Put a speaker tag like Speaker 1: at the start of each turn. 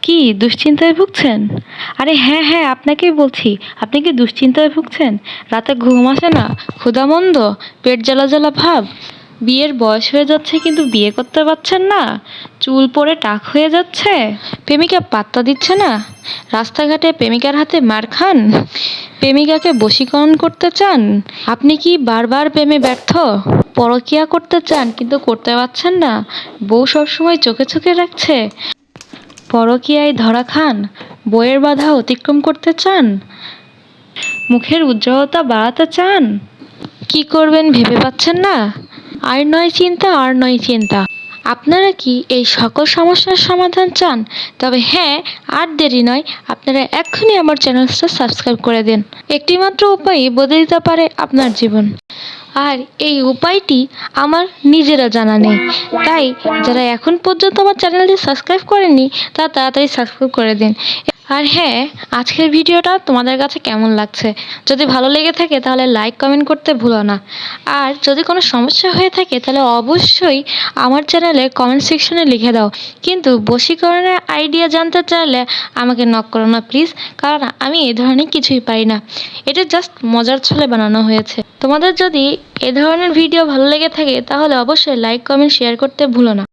Speaker 1: কি দুশ্চিন্তায় ভুগছেন? আরে হ্যাঁ, হ্যাঁ আপনাকেই বলছি। আপনি কি দুশ্চিন্তায় ভুগছেন? রাতে ঘুম আসে না? ক্ষুধামন্দ? পেট জ্বালা জ্বালা ভাব? বিয়ের বয়স হয়ে যাচ্ছে কিন্তু বিয়ে করতে পারছেন না? চুল পড়ে টাক হয়ে যাচ্ছে? প্রেমিকা পাত্তা দিচ্ছে না? রাস্তাঘাটে প্রেমিকার হাতে মার খান? প্রেমিকাকে বশীকরণ করতে চান? আপনি কি বারবার প্রেমে ব্যর্থ? পরকীয়া করতে চান কিন্তু করতে পারছেন না? বউ সবসময় চোখে চোখে রাখছে? পরকীয়ায় ধরা খান? বইয়ের বাধা অতিক্রম করতে চান? মুখের উজ্জ্বলতা বাড়াতে চান? কি করবেন ভেবে পাচ্ছেন না? আর নয় চিন্তা, আর নয় চিন্তা। আপনারা কি এই সকল সমস্যার সমাধান চান? তবে হ্যাঁ, আর দেরি নয়, আপনারা এক্ষুনি আমার চ্যানেলটা সাবস্ক্রাইব করে দিন। একটিমাত্র উপায়ই বদলে দিতে পারে আপনার জীবন। আর এই উপায়টি আমার নিজেরা জানা নেই। তাই যারা এখন পর্যন্ত আমার চ্যানেলটি সাবস্ক্রাইব করেননি তারা তাড়াতাড়ি সাবস্ক্রাইব করে দিন। আর হ্যাঁ, আজকের ভিডিওটা তোমাদের কাছে কেমন লাগছে? যদি ভালো লেগে থাকে তাহলে লাইক কমেন্ট করতে ভুলো না। আর যদি কোনো সমস্যা হয়ে থাকে তাহলে অবশ্যই আমার চ্যানেলে কমেন্ট সেকশনে লিখে দাও। কিন্তু বশীকরণের আইডিয়া জানতে চাইলে আমাকে নক করো না প্লিজ, কারণ আমি এ ধরনের কিছুই পারি না। এটা জাস্ট মজার ছলে বানানো হয়েছে। তোমাদের যদি এ ধরনের ভিডিও ভালো লেগে থাকে তাহলে অবশ্যই লাইক কমেন্ট শেয়ার করতে ভুলো না।